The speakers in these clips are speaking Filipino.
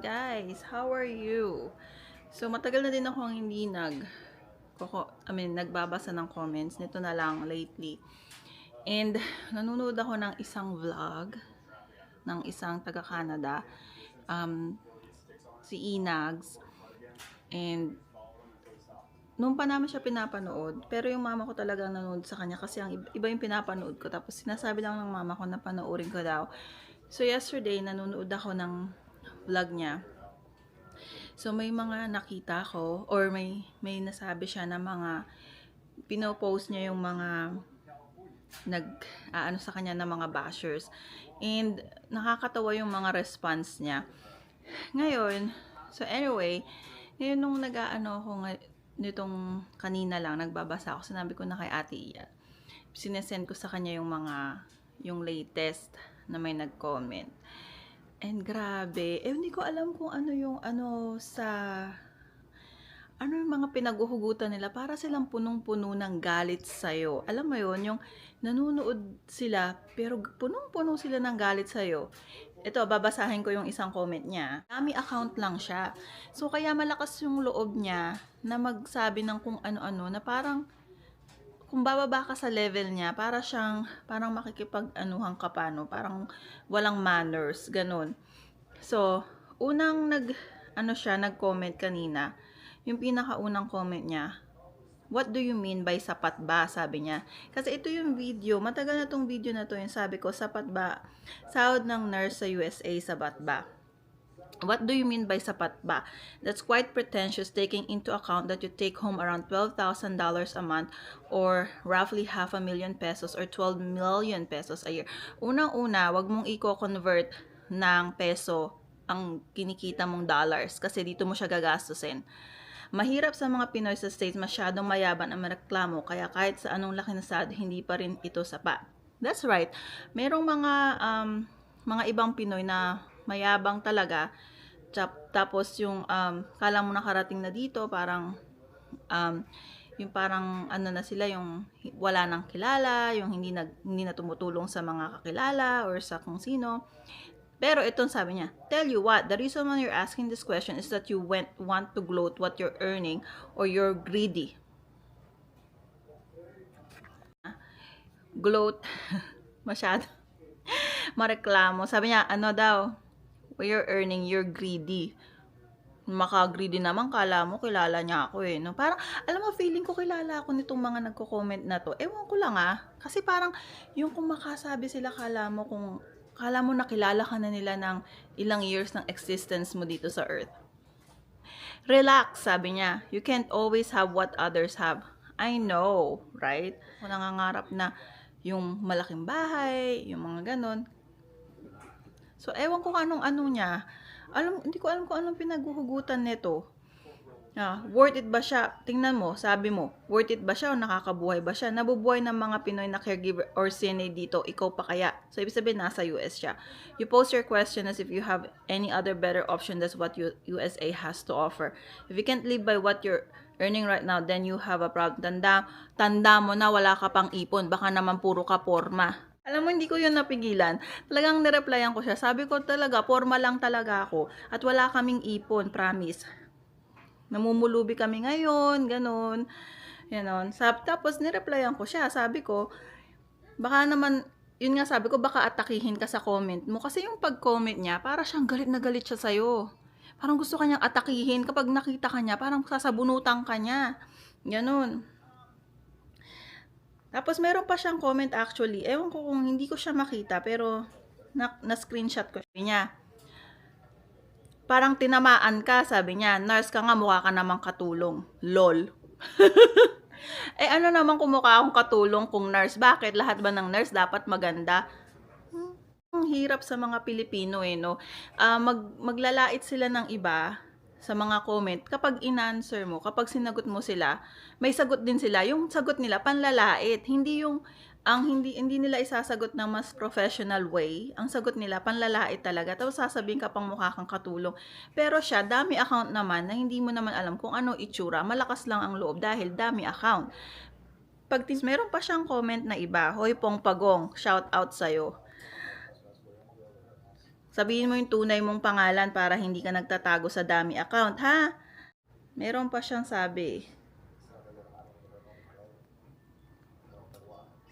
Guys, how are you? So, matagal na din ako hindi nagbabasa ng comments. Nito na lang lately. And, nanonood ako ng isang vlog ng isang taga-Canada. Um, si Inags. And, nung pa naman siya pinapanood, pero yung mama ko talagang nanonood sa kanya kasi ang iba yung pinapanood ko. Tapos, sinasabi lang ng mama ko na panoorin ko daw. So, yesterday, nanonood ako ng vlog niya. So, may mga nakita ko or may nasabi siya na mga pinopost niya yung mga nag-aano sa kanya na mga bashers. And nakakatawa yung mga response niya. Ngayon, so anyway, ngayon nung nag-aano ako nitong kanina lang, nagbabasa ako, sinabi ko na kay Ate Iya. Sinesend ko sa kanya yung latest na may nag-comment. And grabe, hindi ko alam kung ano yung yung mga pinaguhugutan nila para silang punong-puno ng galit sa'yo. Alam mo yun, yung nanunood sila pero punong-puno sila ng galit sa'yo. Ito, babasahin ko yung isang comment niya. Dami account lang siya. So, kaya malakas yung loob niya na magsabi ng kung ano-ano na parang kung bababa ka sa level niya, parang makikipag-anuhan ka pa, no? Parang walang manners, ganun. So, unang nag-comment kanina, yung pinakaunang comment niya, what do you mean by sapat ba? Sabi niya. Kasi ito yung video, matagal na tong video na to, yung sabi ko, sapat ba? Sahod ng nurse sa USA, sapat ba? What do you mean by sapat ba? That's quite pretentious taking into account that you take home around $12,000 a month or roughly $500,000 pesos or 12 million pesos a year. Unang-una, wag mong i-convert ng peso ang kinikita mong dollars kasi dito mo siya gagastusin. Mahirap sa mga Pinoy sa States, masyadong mayaban ang mareklamo kaya kahit sa anong laki na sahod, hindi pa rin ito sapat. That's right. Merong mga ibang Pinoy na mayabang talaga. Tapos yung kala mo nakarating na dito, parang yung parang ano na sila, yung wala nang kilala, yung hindi na tumutulong sa mga kakilala or sa kung sino. Pero itong sabi niya, tell you what, the reason why you're asking this question is that you want to gloat what you're earning or you're greedy. Gloat, masyado. Mareklamo. Sabi niya, ano daw, what you're earning, you're greedy. Maka-greedy naman, kala mo, kilala niya ako eh. No? Parang, alam mo, feeling ko kilala ako nitong mga nagko-comment na to. Ewan ko lang kasi parang, yung kung makasabi sila, kala mo nakilala ka na nila ng ilang years ng existence mo dito sa earth. Relax, sabi niya. You can't always have what others have. I know, right? Kung nangangarap na yung malaking bahay, yung mga ganon. So, ewan ko anong-ano niya. Hindi ko alam kung anong pinaguhugutan nito. Worth it ba siya? Tingnan mo, sabi mo, worth it ba siya o nakakabuhay ba siya? Nabubuhay ng mga Pinoy na caregiver or CNA dito, ikaw pa kaya? So, ibig sabihin, nasa US siya. You post your question as if you have any other better option than what USA has to offer. If you can't live by what you're earning right now, then you have a problem. Tanda mo na wala ka pang ipon. Baka naman puro ka porma. Alam mo, hindi ko yun napigilan. Talagang nireplyan ko siya. Sabi ko talaga, porma lang talaga ako. At wala kaming ipon, promise. Namumulubi kami ngayon, ganun. Ganon. Tapos nireplyan ko siya. Sabi ko, baka naman, yun nga sabi ko, baka atakihin ka sa comment mo. Kasi yung pag-comment niya, para siyang galit na galit siya sa'yo. Parang gusto kanyang atakihin. Kapag nakita ka niya, parang sasabunutan ka niya. Ganon. Tapos meron pa siyang comment actually. Ewan ko kung hindi ko siya makita, pero na-screenshot ko niya. Parang tinamaan ka, sabi niya. Nurse ka nga, mukha ka namang katulong. LOL. Ano naman kung mukha akong katulong kung nurse? Bakit? Lahat ba ng nurse dapat maganda? Ang hirap sa mga Pilipino no? Maglalait sila ng iba sa mga comment. Kapag in-answer mo, kapag sinagot mo sila, may sagot din sila. Yung sagot nila, panlalait. Hindi nila isasagot ng mas professional way. Ang sagot nila, panlalait talaga. Tapos sasabihin ka pang mukha kang katulong. Pero siya, dami account naman na hindi mo naman alam kung ano itsura. Malakas lang ang loob dahil dami account. Meron pa siyang comment na iba. Hoy Pong Pagong, shout out sa'yo. Sabihin mo yung tunay mong pangalan para hindi ka nagtatago sa dummy account, ha? Meron pa siyang sabi.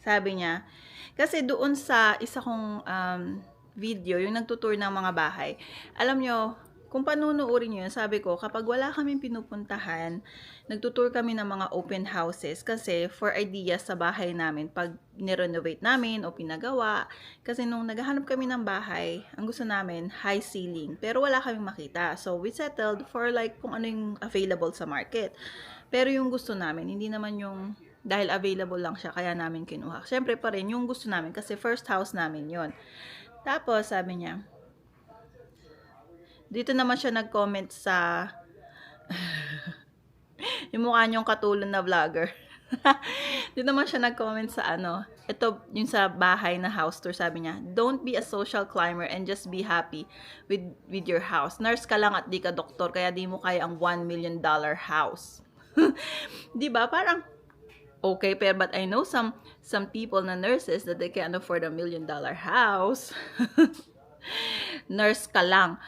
Sabi niya, kasi doon sa isa kong video, yung nagtutour ng mga bahay, alam nyo, kung panunuorin nyo yun, sabi ko, kapag wala kaming pinupuntahan, nagtutour kami ng mga open houses kasi for ideas sa bahay namin, pag nirenovate namin o pinagawa, kasi nung naghahanap kami ng bahay, ang gusto namin, high ceiling, pero wala kaming makita. So, we settled for like kung ano yung available sa market. Pero yung gusto namin, hindi naman yung dahil available lang siya, kaya namin kinuha. Siyempre pa rin, yung gusto namin, kasi first house namin yon. Tapos, sabi niya, dito naman siya nag-comment sa yung mukha niyong katulon na vlogger. Dito naman siya nag-comment sa ito yung sa bahay na house tour, sabi niya, don't be a social climber and just be happy with your house. Nurse ka lang at di ka doktor, kaya di mo kaya ang $1 million house. Diba? Parang, okay, pero but I know some people na nurses that they can't afford $1 million house. Nurse ka lang.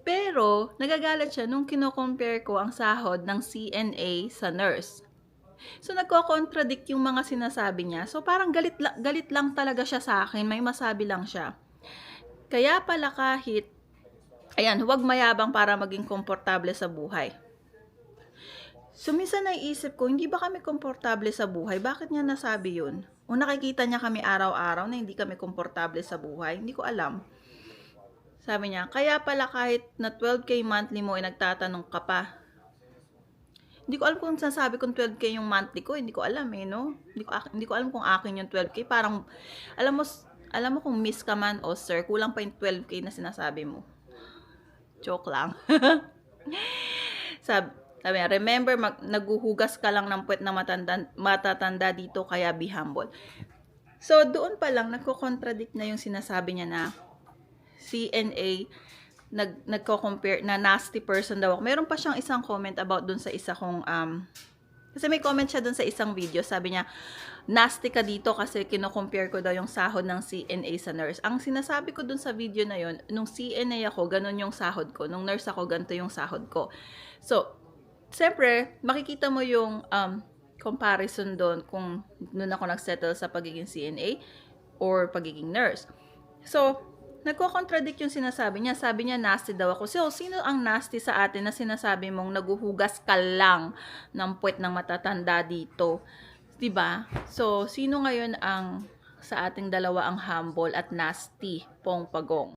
Pero, nagagalit siya nung kino-compare ko ang sahod ng CNA sa nurse. So, nagko-contradict yung mga sinasabi niya. So, parang galit lang talaga siya sa akin. May masabi lang siya. Kaya pala kahit, ayan, huwag mayabang para maging komportable sa buhay. So, minsan naiisip ko, hindi ba kami komportable sa buhay? Bakit niya nasabi yun? O nakikita niya kami araw-araw na hindi kami komportable sa buhay? Hindi ko alam. Sabi niya, kaya pala kahit na 12K monthly mo ay nagtatanong ka pa. Hindi ko alam kung sasabi kung 12K yung monthly ko. Hindi ko alam no? Hindi ko alam kung akin yung 12K. Parang, alam mo kung miss ka man o sir, kulang pa yung 12K na sinasabi mo. Joke lang. Sabi niya, remember, naguhugas ka lang ng puwet na matatanda dito, kaya be humble. So, doon pa lang, nagko-contradict na yung sinasabi niya na CNA, nagko-compare na nasty person daw ako. Meron pa siyang isang comment about dun sa isa kong, kasi may comment siya dun sa isang video, sabi niya, nasty ka dito kasi kino-compare ko daw yung sahod ng CNA sa nurse. Ang sinasabi ko dun sa video na yun, nung CNA ako, ganun yung sahod ko. Nung nurse ako, ganito yung sahod ko. So, siyempre, makikita mo yung comparison doon kung noon ako nagsettle sa pagiging CNA or pagiging nurse. So, nagko-contradict yung sinasabi niya. Sabi niya, nasty daw ako. So, sino ang nasty sa atin na sinasabi mong naguhugas ka lang ng puwet ng matatanda dito? Diba? So, sino ngayon ang sa ating dalawa ang humble at nasty, Pong Pagong?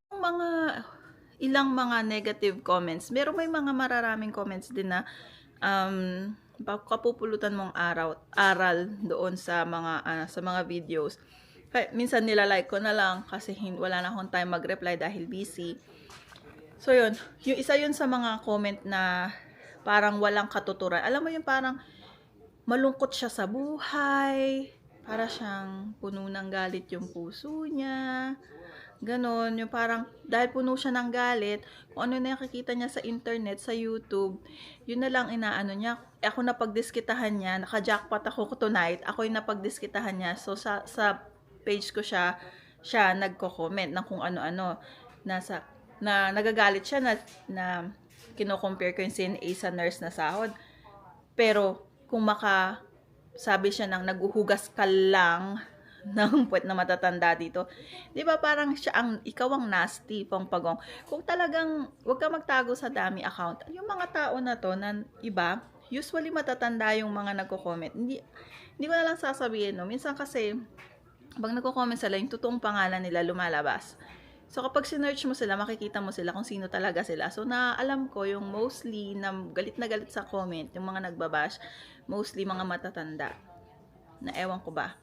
Ilang mga negative comments. May mga mararaming comments din na kapupulutan mong aral doon sa mga videos. Kaya, minsan nilalike ko na lang kasi wala na akong time mag-reply dahil busy. So yun, yung isa yun sa mga comment na parang walang katuturan. Alam mo yung parang malungkot siya sa buhay, para siyang puno ng galit yung puso niya. Ganon, yung parang dahil puno siya ng galit, kung ano na nakikita niya sa internet, sa YouTube, yun na lang inaano niya. Ako napagdiskitahan niya, naka-jackpot ako tonight, ako yung napagdiskitahan niya. So sa page ko siya nagko-comment ng kung ano-ano. Na nagagalit siya na kino-compare ko yung CNA sa nurse na sahod. Pero kung sabi siya ng naguhugas ka lang ng puwet na matatanda dito. 'Di ba parang ikaw ang nasty, Pong Pagong. Kung talagang wag ka magtago sa dummy account. Yung mga tao na to na iba, usually matatanda yung mga nagko-comment. Hindi ko na lang sasabihin, no. Minsan kasi pag nagko-comment sila, yung totoong pangalan nila lumalabas. So kapag sinearch mo sila, makikita mo sila kung sino talaga sila. So alam ko yung mostly na galit sa comment, yung mga nagbabash, mostly mga matatanda. Na ewan ko ba.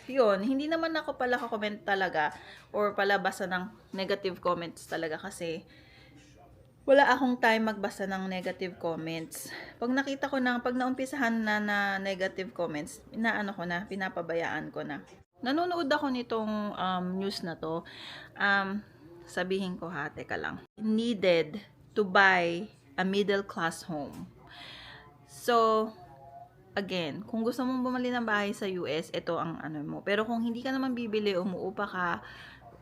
Yun, hindi naman ako pala comment talaga or palabasa ng negative comments talaga kasi wala akong time magbasa ng negative comments. Pag nakita ko pag naumpisahan na negative comments, pinapabayaan ko na. Nanonood ako nitong news na to. Sabihin ko teka lang. Needed to buy a middle class home. So, again, kung gusto mong bumili ng bahay sa US, ito ang mo. Pero kung hindi ka naman bibili, umuupa ka,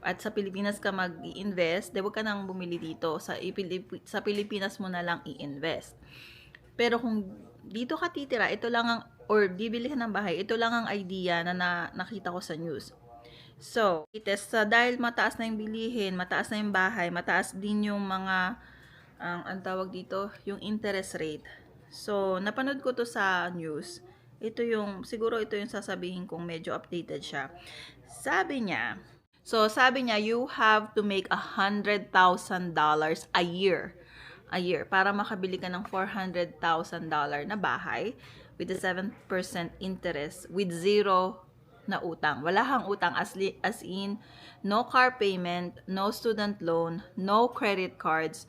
at sa Pilipinas ka mag-i-invest, di wag ka nang bumili dito. Sa Pilipinas mo na lang i-invest. Pero kung dito ka titira, ito lang ang, or bibili ka ng bahay, ito lang ang idea na nakita ko sa news. So, dahil mataas na yung bilihin, mataas na yung bahay, mataas din yung mga, ang tawag dito, yung interest rate. So, napanood ko to sa news. Siguro ito yung sasabihin kong medyo updated siya. Sabi niya, you have to make $100,000 a year para makabili ka ng $400,000 na bahay with a 7% interest with zero na utang. Wala kang utang as in no car payment, no student loan, no credit cards.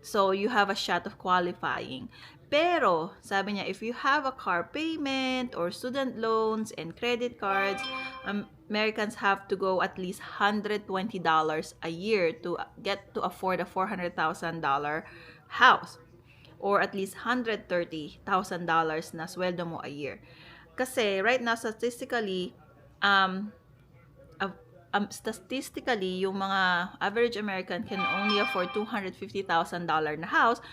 So you have a shot of qualifying. Pero, sabi niya, if you have a car payment or student loans and credit cards, Americans have to go at least $120 a year to get to afford a $400,000 house. Or at least $130,000 na sweldo mo a year. Kasi, right now, statistically, yung mga average American can only afford $250,000 na house,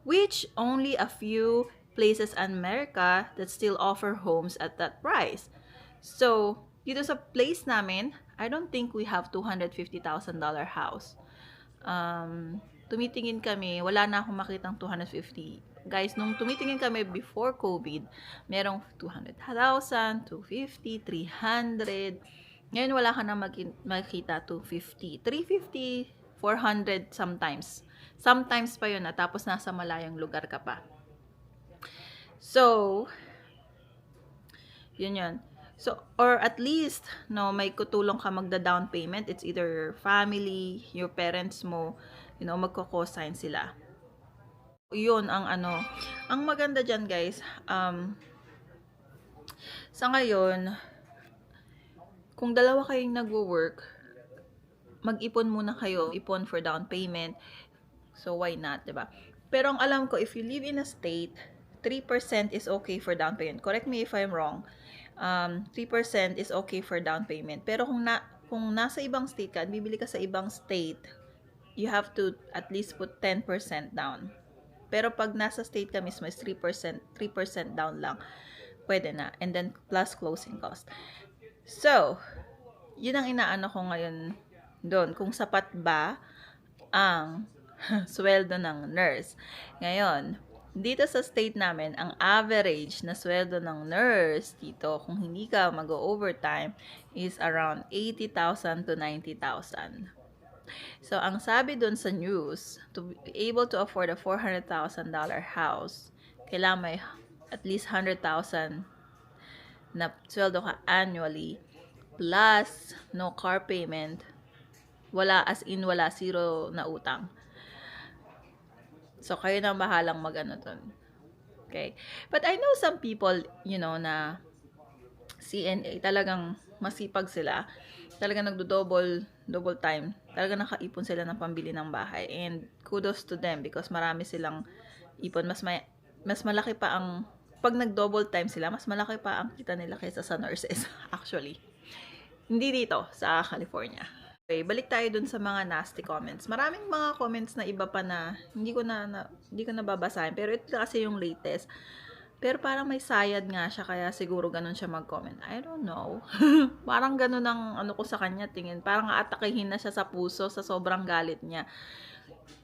which only a few places in America that still offer homes at that price. So, dito sa place namin, I don't think we have $250,000 house. Tumitingin kami, wala na akong makitang 250. Guys, nung tumitingin kami before COVID, merong 200,000, 250, 300. Ngayon, wala ka na makita 250, 350, 400 sometimes. Sometimes pa yun na, tapos nasa malayang lugar ka pa. So, yun. So, or at least, no, may kutulong ka magda-down payment. It's either your family, your parents mo, magko-cosign sila. Yun ang ang maganda dyan, guys. Sa ngayon, kung dalawa kayong nagwo-work, mag-ipon muna kayo, ipon for down payment. So, why not, diba? Pero ang alam ko, if you live in a state, 3% is okay for down payment. Correct me if I'm wrong. 3% is okay for down payment. Pero kung nasa ibang state ka, bibili ka sa ibang state, you have to at least put 10% down. Pero pag nasa state ka mismo is 3% down lang. Pwede na. And then, plus closing cost. So, yun ang inaano ko ngayon doon. Kung sapat ba ang sweldo ng nurse. Ngayon, dito sa state namin, ang average na sweldo ng nurse dito, kung hindi ka mag-overtime, is around 80,000 to 90,000. So, ang sabi doon sa news, to be able to afford a $400,000 house, kailangan may at least 100,000 na sweldo ka annually, plus no car payment, wala, zero na utang. So, kayo na bahalang mag-ano dun. Okay? But I know some people, na CNA, talagang masipag sila. Talagang double time. Talagang nakaipon sila ng pambili ng bahay. And kudos to them because marami silang ipon. Mas malaki pa ang, pag nag-double time sila, mas malaki pa ang kita nila kaysa sa nurses, actually. Hindi dito, sa California. Okay, balik tayo dun sa mga nasty comments. Maraming mga comments na iba pa na hindi ko na babasahin. Pero ito kasi yung latest. Pero parang may sayad nga siya, kaya siguro ganun siya mag-comment. I don't know. Parang ganun ang ko sa kanya, tingin. Parang aatakihin na siya sa puso sa sobrang galit niya.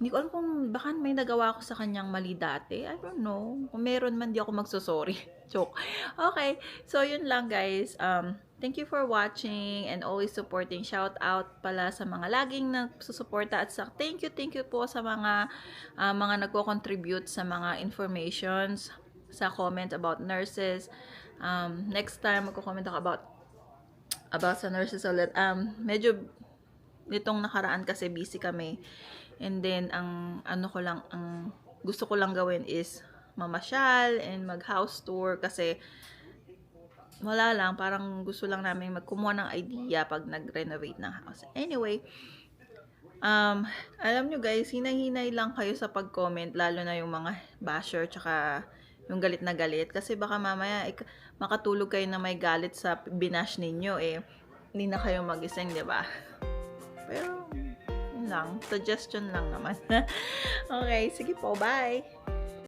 Hindi ko alam kung baka may nagawa ko sa kanyang mali dati. I don't know. Kung meron man, di ako magsusorry. Joke. Okay. So, yun lang, guys. Thank you for watching and always supporting. Shout out pala sa mga laging nagsusuporta at thank you po sa mga nagko-contribute sa mga informations, sa comment about nurses. Next time, magko-comment ako about sa nurses ulit. Medyo nitong nakaraan kasi busy kami. And then, ang gusto ko lang gawin is mamasyal and mag-house tour kasi wala lang, parang gusto lang namin magkumuha ng idea pag nag-renovate ng house. Anyway, alam nyo guys, hinay-hinay lang kayo sa pag-comment, lalo na yung mga basher, tsaka yung galit na galit. Kasi baka mamaya, makatulog kayo na may galit sa binash ninyo, hindi na kayo magising, diba? Pero, yun lang. Suggestion lang naman. Okay, sige po. Bye!